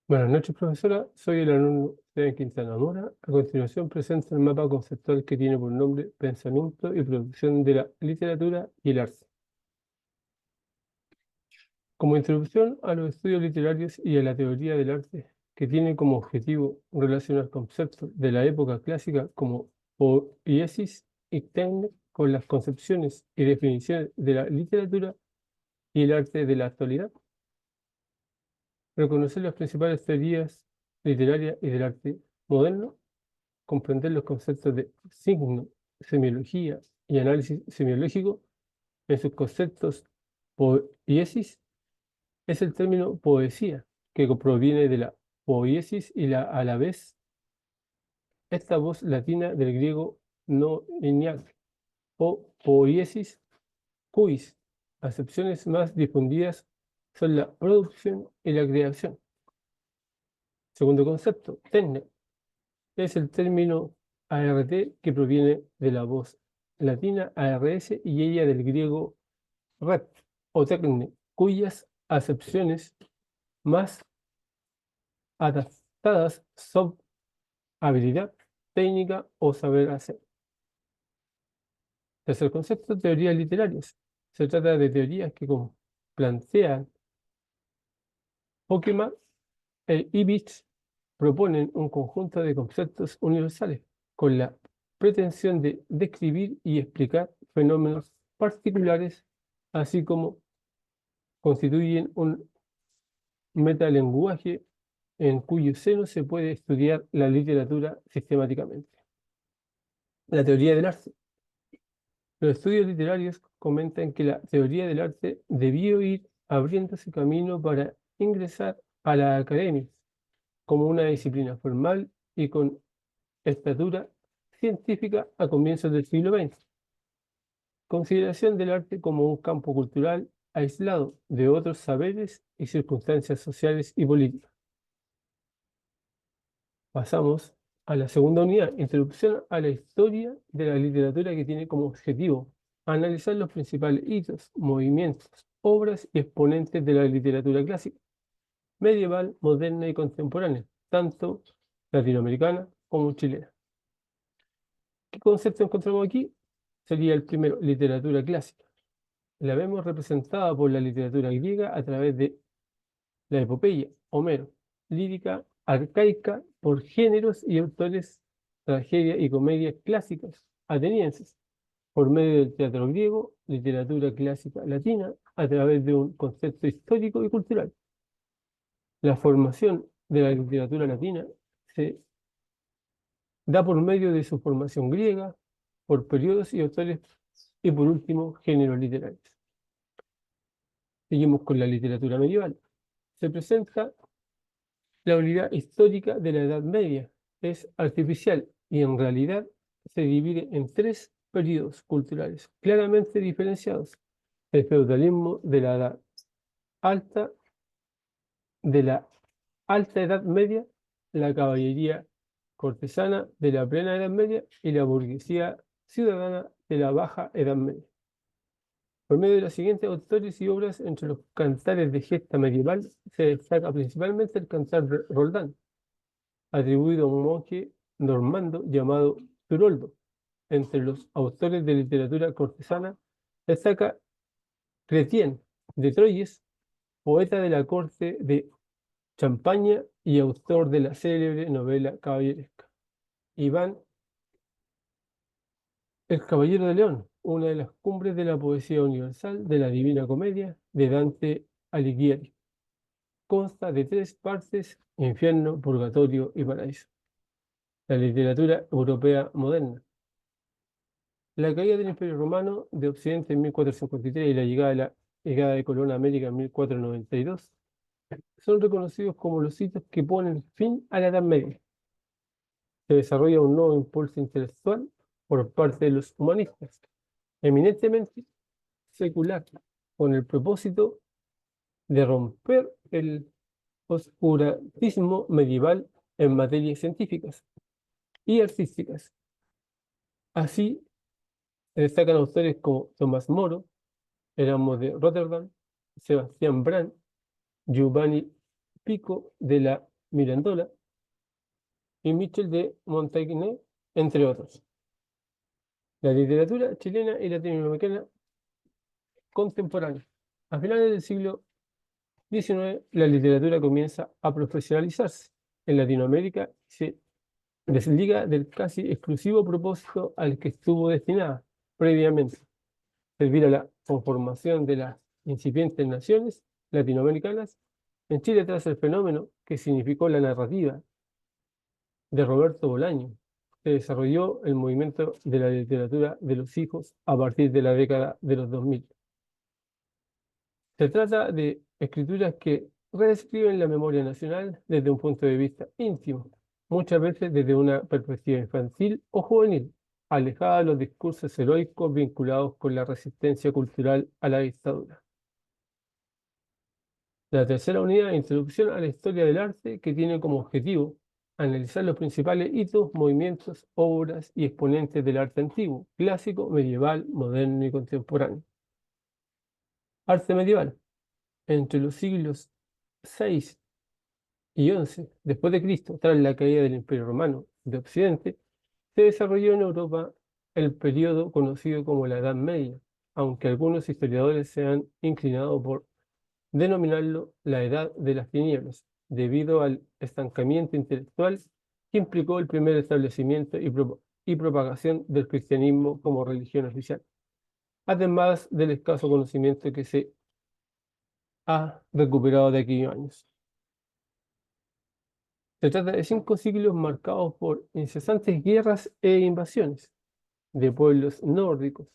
Buenas noches, profesora. Soy el alumno Sebastián Quintana Mora. A continuación presento el mapa conceptual que tiene por nombre Pensamiento y Producción de la Literatura y el Arte. Como introducción a los estudios literarios y a la teoría del arte, que tiene como objetivo relacionar conceptos de la época clásica como poiesis y técnica con las concepciones y definiciones de la literatura y el arte de la actualidad. Reconocer las principales teorías literarias y del arte moderno, comprender los conceptos de signo, semiología y análisis semiológico en sus conceptos. Poiesis es el término poesía, que proviene de la poiesis y a la vez esta voz latina del griego no eniac o poiesis cuis. Acepciones más difundidas son la producción y la creación. Segundo concepto, técnica, es el término ART que proviene de la voz latina ARS y ella del griego rep o tecne, cuyas acepciones más adaptadas son habilidad, técnica o saber hacer. Tercer concepto, teorías literarias. Se trata de teorías que plantean Pokemon e Ibich proponen un conjunto de conceptos universales con la pretensión de describir y explicar fenómenos particulares, así como constituyen un metalenguaje en cuyo seno se puede estudiar la literatura sistemáticamente. La teoría del arte. Los estudios literarios comentan que la teoría del arte debió ir abriéndose camino para ingresar a la academia como una disciplina formal y con estatura científica a comienzos del siglo XX. Consideración del arte como un campo cultural aislado de otros saberes y circunstancias sociales y políticas. Pasamos a la segunda unidad, introducción a la historia de la literatura, que tiene como objetivo analizar los principales hitos, movimientos, obras y exponentes de la literatura clásica, medieval, moderna y contemporánea, tanto latinoamericana como chilena. ¿Qué concepto encontramos aquí? Sería el primero, literatura clásica. La vemos representada por la literatura griega a través de la epopeya, Homero, lírica arcaica por géneros y autores, tragedia y comedia clásicas atenienses, por medio del teatro griego, literatura clásica latina, a través de un concepto histórico y cultural. La formación de la literatura latina se da por medio de su formación griega, por periodos y autores, y por último, géneros literarios. Seguimos con la literatura medieval. Se presenta la unidad histórica de la Edad Media. Es artificial y en realidad se divide en tres periodos culturales claramente diferenciados: el feudalismo de la Edad Alta, de la Alta Edad Media, la caballería cortesana de la Plena Edad Media y la burguesía ciudadana de la Baja Edad Media. Por medio de los siguientes autores y obras, entre los cantares de gesta medieval, se destaca principalmente el cantar de Roldán, atribuido a un monje normando llamado Turoldo. Entre los autores de literatura cortesana destaca Chrétien de Troyes, poeta de la corte de Champaña y autor de la célebre novela caballeresca. Iván el Caballero de León, una de las cumbres de la poesía universal de la Divina Comedia de Dante Alighieri. Consta de tres partes: infierno, purgatorio y paraíso. La literatura europea moderna. La caída del Imperio Romano de Occidente en 1453 y la llegada de Colón a América en 1492 son reconocidos como los hitos que ponen fin a la Edad Media. Se desarrolla un nuevo impulso intelectual por parte de los humanistas, eminentemente secular, con el propósito de romper el oscurantismo medieval en materias científicas y artísticas. Así destacan autores como Tomás Moro, Erasmo de Rotterdam, Sebastián Brand, Giovanni Pico de la Mirandola y Michel de Montaigne, entre otros. La literatura chilena y latinoamericana contemporánea. A finales del siglo XIX, la literatura comienza a profesionalizarse. En Latinoamérica se desliga del casi exclusivo propósito al que estuvo destinada previamente, servir a la conformación de las incipientes naciones latinoamericanas. En Chile, tras el fenómeno que significó la narrativa de Roberto Bolaño, se desarrolló el movimiento de la literatura de los hijos a partir de la década de los 2000. Se trata de escrituras que reescriben la memoria nacional desde un punto de vista íntimo, muchas veces desde una perspectiva infantil o juvenil, alejada de los discursos heroicos vinculados con la resistencia cultural a la dictadura. La tercera unidad, introducción a la historia del arte, que tiene como objetivo analizar los principales hitos, movimientos, obras y exponentes del arte antiguo, clásico, medieval, moderno y contemporáneo. Arte medieval. Entre los siglos VI y XI después de Cristo, tras la caída del Imperio Romano de Occidente, se desarrolló en Europa el periodo conocido como la Edad Media, aunque algunos historiadores se han inclinado por denominarlo la Edad de las Tinieblas, debido al estancamiento intelectual que implicó el primer establecimiento y propagación del cristianismo como religión oficial, además del escaso conocimiento que se ha recuperado de aquellos años. Se trata de 5 siglos marcados por incesantes guerras e invasiones de pueblos nórdicos,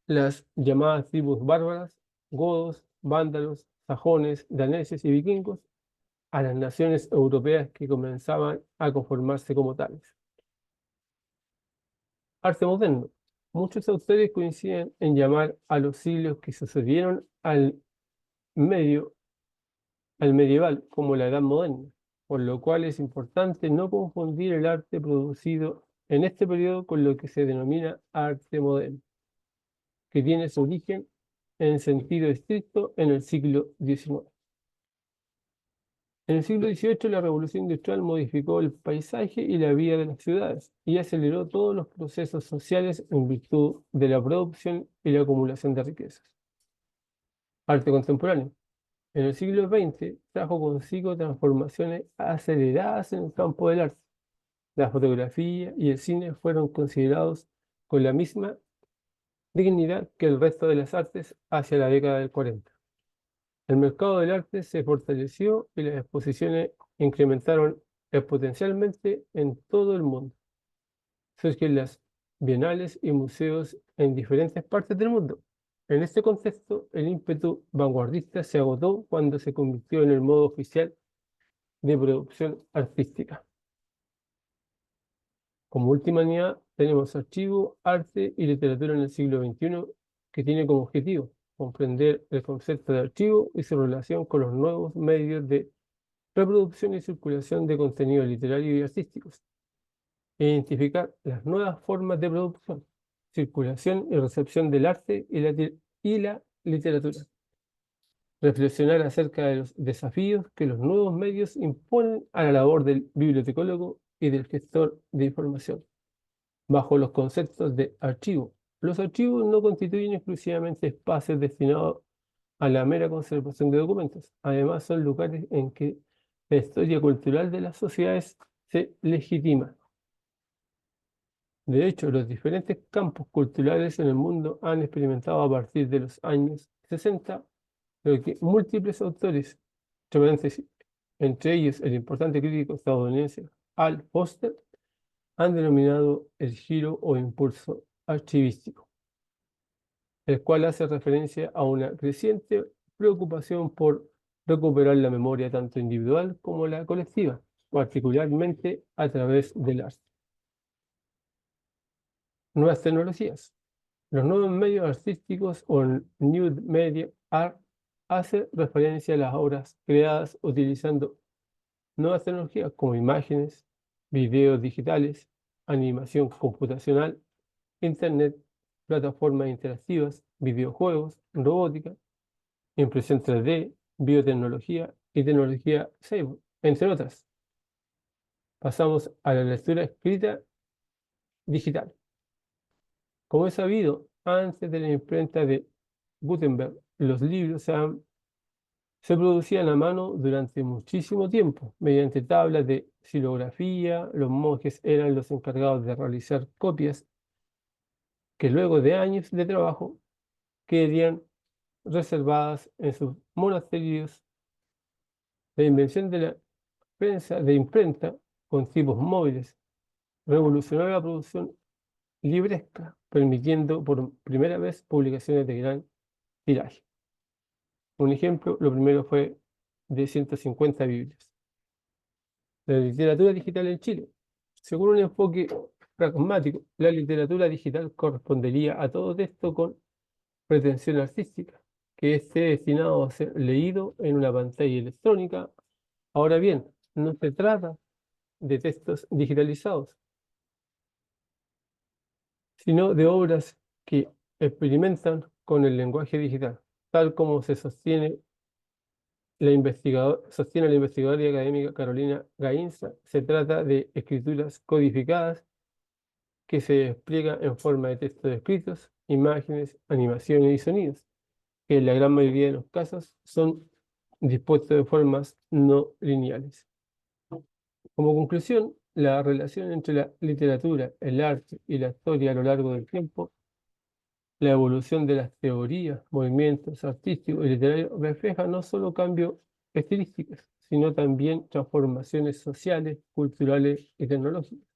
las llamadas tribus bárbaras, godos, vándalos, sajones, daneses y vikingos, a las naciones europeas que comenzaban a conformarse como tales. Arte moderno. Muchos autores coinciden en llamar a los siglos que sucedieron al medieval como la Edad Moderna, por lo cual es importante no confundir el arte producido en este periodo con lo que se denomina arte moderno, que tiene su origen en sentido estricto en el siglo XIX. En el siglo XVIII, la revolución industrial modificó el paisaje y la vida de las ciudades y aceleró todos los procesos sociales en virtud de la producción y la acumulación de riquezas. Arte contemporáneo. En el siglo XX trajo consigo transformaciones aceleradas en el campo del arte. La fotografía y el cine fueron considerados con la misma dignidad que el resto de las artes hacia la década del 40. El mercado del arte se fortaleció y las exposiciones incrementaron exponencialmente en todo el mundo. Surgen las bienales y museos en diferentes partes del mundo. En este contexto, el ímpetu vanguardista se agotó cuando se convirtió en el modo oficial de producción artística. Como última unidad, tenemos archivo, arte y literatura en el siglo XXI, que tiene como objetivo comprender el concepto de archivo y su relación con los nuevos medios de reproducción y circulación de contenidos literarios y artísticos, e identificar las nuevas formas de producción, circulación y recepción del arte y la literatura. Reflexionar acerca de los desafíos que los nuevos medios imponen a la labor del bibliotecólogo y del gestor de información, bajo los conceptos de archivo. Los archivos no constituyen exclusivamente espacios destinados a la mera conservación de documentos. Además, son lugares en que la historia cultural de las sociedades se legitima. De hecho, los diferentes campos culturales en el mundo han experimentado a partir de los años 60 lo que múltiples autores, entre ellos el importante crítico estadounidense Al Foster, han denominado el giro o impulso archivístico, el cual hace referencia a una creciente preocupación por recuperar la memoria tanto individual como la colectiva, particularmente a través del arte. Nuevas tecnologías. Los nuevos medios artísticos o New Media Art hace referencia a las obras creadas utilizando nuevas tecnologías como imágenes, videos digitales, animación computacional, internet, plataformas interactivas, videojuegos, robótica, impresión 3D, biotecnología y tecnología Seibo, entre otras. Pasamos a la lectura escrita digital. Como es sabido, antes de la imprenta de Gutenberg, los libros se producían a mano durante muchísimo tiempo, mediante tablas de xilografía. Los monjes eran los encargados de realizar copias que luego de años de trabajo quedarían reservadas en sus monasterios. La invención de la prensa de imprenta con tipos móviles revolucionó la producción libresca, permitiendo por primera vez publicaciones de gran tiraje. Un ejemplo, lo primero fue de 150 Biblias. La literatura digital en Chile. Según un enfoque pragmático, la literatura digital correspondería a todo texto con pretensión artística, que esté destinado a ser leído en una pantalla electrónica. Ahora bien, no se trata de textos digitalizados, sino de obras que experimentan con el lenguaje digital, tal como sostiene la investigadora y académica Carolina Gainza. Se trata de escrituras codificadas que se despliegan en forma de textos escritos, imágenes, animaciones y sonidos, que en la gran mayoría de los casos son dispuestos de formas no lineales. Como conclusión, la relación entre la literatura, el arte y la historia a lo largo del tiempo, la evolución de las teorías, movimientos artísticos y literarios refleja no solo cambios estilísticos, sino también transformaciones sociales, culturales y tecnológicas.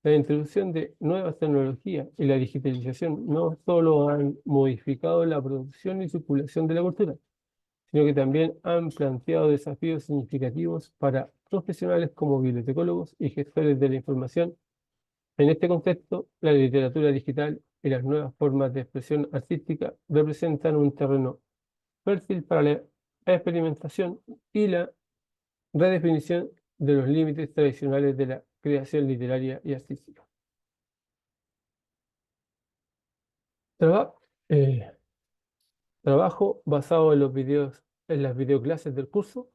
La introducción de nuevas tecnologías y la digitalización no solo han modificado la producción y circulación de la cultura, sino que también han planteado desafíos significativos para profesionales como bibliotecólogos y gestores de la información. En este contexto, la literatura digital y las nuevas formas de expresión artística representan un terreno fértil para la experimentación y la redefinición de los límites tradicionales de la creación literaria y artística. Traba- eh, Trabajo basado en en las videoclases del curso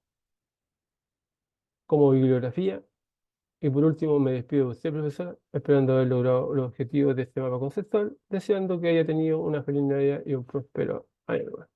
como bibliografía. Y por último, me despido de usted, profesora, esperando haber logrado los objetivos de este mapa conceptual, deseando que haya tenido una feliz Navidad y un próspero año nuevo.